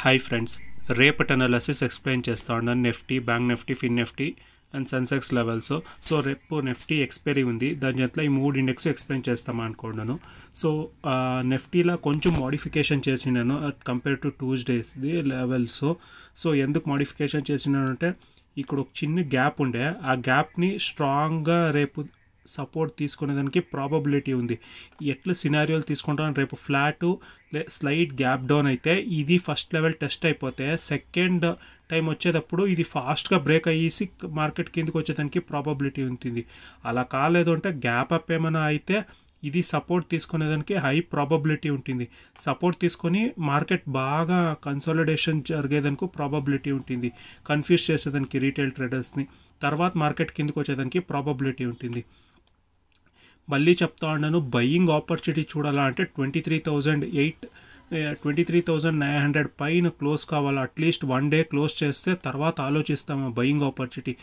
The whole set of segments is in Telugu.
హాయ్ ఫ్రెండ్స్, రేపటి అనాలిసిస్ ఎక్స్ప్లెయిన్ చేస్తా ఉన్నాను. Nifty, bank Nifty, fin Nifty and Sensex levels. So రేపు నిఫ్టీ ఎక్స్పైరీ ఉంది, దాని చేతిలో ఈ 3 ఇండెక్స్ ఎక్స్ప్లెయిన్ చేస్తామా అనుకున్నాను. సో నిఫ్టీలో కొంచెం మోడిఫికేషన్ చేసినాను కంపేర్ టు ట్యూస్డేస్ది లెవెల్స్. సో ఎందుకు మోడిఫికేషన్ చేసినాను అంటే, ఇక్కడ ఒక చిన్న గ్యాప్ ఉండే, ఆ గ్యాప్ని స్ట్రాంగ్గా రేపు సపోర్ట్ తీసుకునేదానికి ప్రాబబిలిటీ ఉంది. ఎట్లా సినారియోలు తీసుకుంటాను, రేపు ఫ్లాట్ స్లైట్ గ్యాప్ డౌన్ అయితే ఇది ఫస్ట్ లెవెల్ టెస్ట్ అయిపోతే సెకండ్ టైం వచ్చేటప్పుడు ఇది ఫాస్ట్గా బ్రేక్ అయ్యేసి మార్కెట్ కిందకి వచ్చేదానికి ప్రాబబిలిటీ ఉంటుంది. అలా కాలేదు అంటే గ్యాప్ అప్ ఏమైనా అయితే ఇది సపోర్ట్ తీసుకునేదానికి హై ప్రాబబిలిటీ ఉంటుంది. సపోర్ట్ తీసుకొని మార్కెట్ బాగా కన్సాలిడేషన్ జరిగేదానికి ప్రాబబిలిటీ ఉంటుంది, కన్ఫ్యూజ్ చేసేదానికి రీటైల్ ట్రేడర్స్ని. తర్వాత మార్కెట్ కిందకి వచ్చేదానికి ప్రాబబిలిటీ ఉంటుంది. మళ్ళీ చెప్తా ఉన్నాను, బయింగ్ ఆపర్చునిటీ చూడాలా అంటే 23,900 పైన క్లోజ్ కావాలా. అట్లీస్ట్ 1 డే క్లోజ్ చేస్తే తర్వాత ఆలోచిస్తాము బయింగ్ ఆపర్చునిటీ.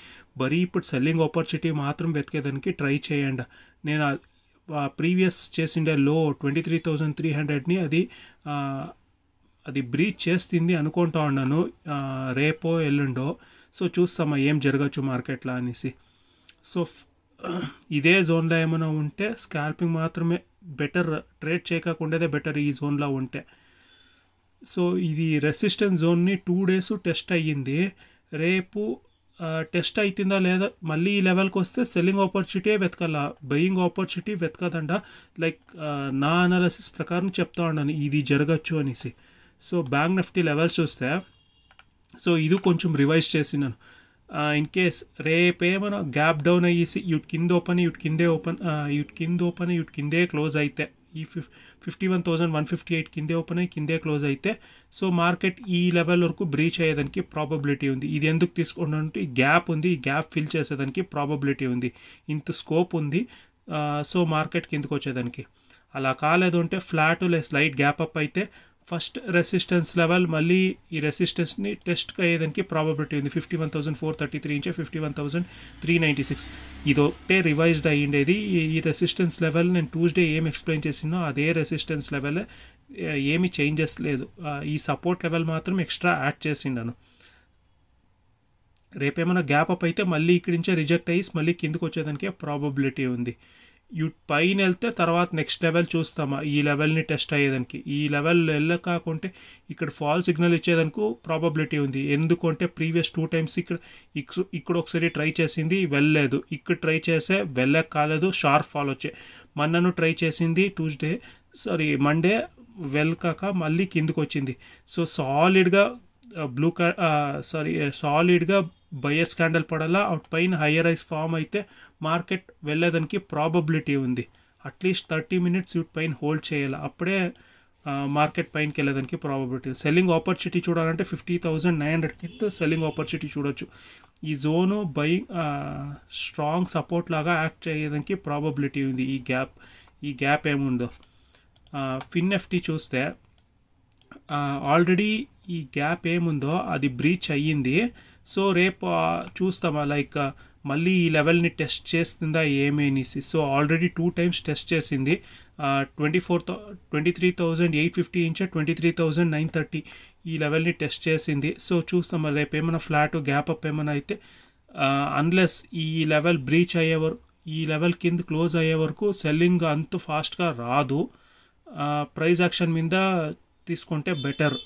బరీ ఇప్పుడు సెల్లింగ్ ఆపర్చునిటీ మాత్రం వెతికేదానికి ట్రై చేయండి. నేను ప్రీవియస్ చేసిండే లో 23,300ని అది బ్రీచ్ చేస్తుంది అనుకుంటా ఉన్నాను, రేపో ఎల్లుండో. సో చూస్తామా ఏం జరగచ్చు మార్కెట్లో అనేసి. సో ఇదే జోన్లో ఏమైనా ఉంటే స్కాల్పింగ్ మాత్రమే బెటర్, ట్రేడ్ చేయకుండాదే బెటర్ ఈ జోన్లో ఉంటే. సో ఇది రెసిస్టెన్స్ జోన్ని 2 days టెస్ట్ అయ్యింది. రేపు టెస్ట్ అవుతుందా లేదా, మళ్ళీ ఈ లెవెల్కి వస్తే సెల్లింగ్ ఆపర్చునిటీ వెతకాల, బయింగ్ ఆపర్చునిటీ వెతకదండ. లైక్ నా అనాలిసిస్ ప్రకారం చెప్తా ఉన్నాను ఇది జరగచ్చు అనేసి. సో బ్యాంక్ నిఫ్టీ లెవెల్స్ చూస్తే, సో ఇది కొంచెం రివైజ్ చేసినాను. ఇన్ కేస్ రేపేమైనా గ్యాప్ డౌన్ అయ్యేసి ఇటు కింద ఓపెన్ ఇటు కిందే క్లోజ్ అయితే, ఈ 51,158 కిందే ఓపెన్ అయ్యి కిందే క్లోజ్ అయితే, సో మార్కెట్ ఈ లెవెల్ వరకు బ్రీచ్ అయ్యేదానికి ప్రాబబిలిటీ ఉంది. ఇది ఎందుకు తీసుకుంటే ఈ గ్యాప్ ఉంది, ఈ గ్యాప్ ఫిల్ చేసేదానికి ప్రాబబిలిటీ ఉంది, ఇంత స్కోప్ ఉంది. సో మార్కెట్ కిందకు వచ్చేదానికి. అలా కాలేదు అంటే ఫ్లాట్ స్లైట్ గ్యాప్ అప్ అయితే ఫస్ట్ రెసిస్టెన్స్ లెవెల్ మళ్ళీ ఈ రెసిస్టెన్స్ని టెస్ట్ అయ్యేదానికి ప్రాబబిలిటీ ఉంది. 51,433 నుంచి 51,396 ఇది ఒకటే రివైజ్డ్ అయ్యిండేది. ఈ రెసిస్టెన్స్ లెవెల్ నేను ట్యూస్డే ఏం ఎక్స్ప్లెయిన్ చేసినో అదే రెసిస్టెన్స్ లెవెల్, ఏమి చేంజెస్ లేదు. ఈ సపోర్ట్ లెవెల్ మాత్రం ఎక్స్ట్రా యాడ్ చేసిండాను. రేపేమైనా గ్యాప్ అప్ అయితే మళ్ళీ ఇక్కడి నుంచే రిజెక్ట్ అయ్యి మళ్ళీ కిందకు వచ్చేదానికి ప్రాబబిలిటీ ఉంది. పైన వెళ్తే తర్వాత నెక్స్ట్ లెవెల్ చూస్తామా ఈ లెవెల్ని టెస్ట్ అయ్యేదానికి. ఈ లెవెల్ వెళ్ళకాకుంటే ఇక్కడ ఫాల్ సిగ్నల్ ఇచ్చేదానికి ప్రాబబిలిటీ ఉంది. ఎందుకంటే ప్రీవియస్ 2 times ఇక్కడ ఒకసారి ట్రై చేసింది, వెళ్ళలేదు. ఇక్కడ ట్రై చేసే వెళ్ళక కాలేదు, షార్ప్ ఫాల్ వచ్చే. మొన్నను ట్రై చేసింది మండే వెళ్ళకాక మళ్ళీ కిందకు వచ్చింది. సో సాలిడ్గా సాలిడ్గా బయర్స్ క్యాండల్ పడాలా, అవుట్ పైన హయ్యర్ రైస్ ఫామ్ అయితే మార్కెట్ వెళ్ళేదానికి ప్రాబబిలిటీ ఉంది. అట్లీస్ట్ 30 minutes ఇటు పైన హోల్డ్ చేయాలి, అప్పుడే మార్కెట్ పైనకి వెళ్ళేదానికి ప్రాబబిలిటీ. సెల్లింగ్ ఆపర్చునిటీ చూడాలంటే 50,900 కింద సెల్లింగ్ ఆపర్చునిటీ చూడొచ్చు. ఈ జోను స్ట్రాంగ్ సపోర్ట్ లాగా యాక్ట్ అయ్యేదానికి ప్రాబబిలిటీ ఉంది. ఈ గ్యాప్ ఏముందో. ఫిన్ నిఫ్టీ చూస్తే ఆల్రెడీ ఈ గ్యాప్ ఏముందో అది బ్రీచ్ అయ్యింది. సో రేపు చూస్తామా లైక్ మళ్ళీ ఈ లెవెల్ని టెస్ట్ చేస్తుందా ఏమేనేసి. సో ఆల్రెడీ 2 times టెస్ట్ చేసింది. 23,850 నుంచి 23,930 ఈ లెవెల్ని టెస్ట్ చేసింది. సో చూస్తామా రేపు ఏమైనా ఫ్లాట్ గ్యాప్ అప్ ఏమైనా అయితే, అన్లెస్ ఈ లెవెల్ బ్రీచ్ అయ్యే వరకు, ఈ లెవెల్ కింద క్లోజ్ అయ్యే వరకు సెల్లింగ్ అంత ఫాస్ట్గా రాదు. ప్రైస్ యాక్షన్ మీద తీసుకుంటే బెటర్.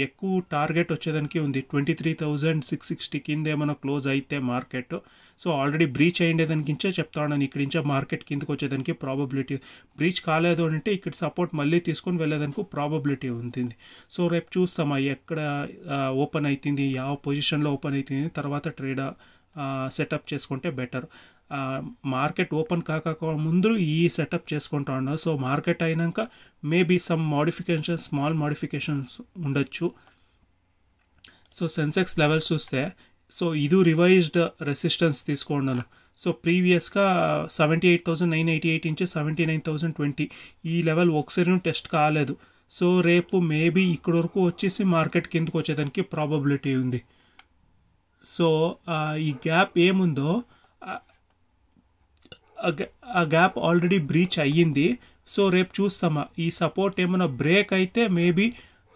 ఎక్కువ టార్గెట్ వచ్చేదానికి ఉంది 23,660 కింద ఏమైనా క్లోజ్ అయితే మార్కెట్. సో ఆల్రెడీ బ్రీచ్ అయ్యేదానికించే చెప్తా ఉన్నాను, ఇక్కడి నుంచే మార్కెట్ కిందకి వచ్చేదానికి ప్రాబబిలిటీ. బ్రీచ్ కాలేదు అంటే ఇక్కడ సపోర్ట్ మళ్ళీ తీసుకొని వెళ్ళేదానికి ప్రాబబిలిటీ ఉంటుంది. సో రేపు చూస్తామా ఎక్కడ ఓపెన్ అవుతుంది, ಯಾವ పొజిషన్లో ఓపెన్ అవుతుంది, తర్వాత ట్రేడ్ సెటప్ చేసుకుంటే బెటర్. మార్కెట్ ఓపెన్ కాక ముందు ఈ సెటప్ చేసుకుంటా ఉన్నారు. సో మార్కెట్ అయినాక మేబీ సమ్ స్మాల్ మోడిఫికేషన్స్ ఉండొచ్చు. సో సెన్సెక్స్ లెవెల్స్ చూస్తే, సో ఇది రివైజ్డ్ రెసిస్టెన్స్ తీసుకున్నాను. సో ప్రీవియస్గా 78,988 నుంచి 79,020 ఈ లెవెల్ ఒకసారి టెస్ట్ కాలేదు. సో రేపు మేబీ ఇక్కడ వరకు వచ్చేసి మార్కెట్ కిందకు వచ్చేదానికి ప్రాబబిలిటీ ఉంది. సో ఈ గ్యాప్ ఏముందో ఆ గ్యాప్ ఆల్రెడీ బ్రీచ్ అయ్యింది. సో రేపు చూస్తామా ఈ సపోర్ట్ ఏమైనా బ్రేక్ అయితే మేబీ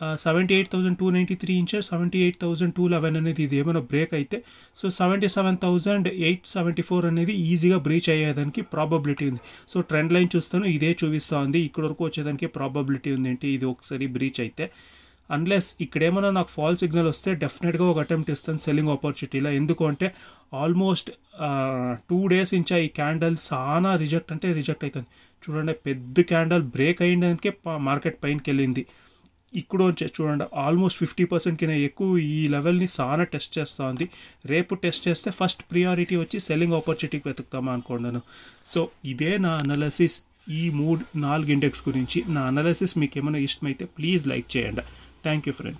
78,293 ఇంచెస్ 78,211 అనేది ఇది ఏమైనా బ్రేక్ అయితే సో 77,874 అనేది ఈజీగా బ్రీచ్ అయ్యేదానికి ప్రాబబిలిటీ ఉంది. సో ట్రెండ్ లైన్ చూస్తాను ఇదే చూపిస్తూ ఉంది, ఇక్కడ వరకు వచ్చేదానికి ప్రాబబిలిటీ ఉంది ఏంటి ఇది ఒకసారి బ్రీచ్ అయితే. అన్లెస్ ఇక్కడ ఏమైనా నాకు ఫాల్ సిగ్నల్ వస్తే డెఫినెట్గా ఒక అటెంప్ట్ ఇస్తాను సెల్లింగ్ ఆపర్చునిటీలో. ఎందుకు అంటే ఆల్మోస్ట్ 2 days నుంచి ఈ క్యాండల్ చాలా రిజెక్ట్ అవుతుంది. చూడండి పెద్ద క్యాండల్ బ్రేక్ అయ్యేదానికే మార్కెట్ పైనకి వెళ్ళింది. ఇక్కడ చూడండి ఆల్మోస్ట్ 50% కింద ఎక్కువ ఈ లెవెల్ని చాలా టెస్ట్ చేస్తూ ఉంది. రేపు టెస్ట్ చేస్తే ఫస్ట్ ప్రియారిటీ వచ్చి సెల్లింగ్ ఆపర్చునిటీకి వెతుకుతామా అనుకున్నాను. సో ఇదే నా అనాలిసిస్ ఈ 3-4 ఇండెక్స్ గురించి. నా అనాలిసిస్ మీకు ఏమైనా ఇష్టమైతే ప్లీజ్ లైక్ చేయండి. Thank you friends.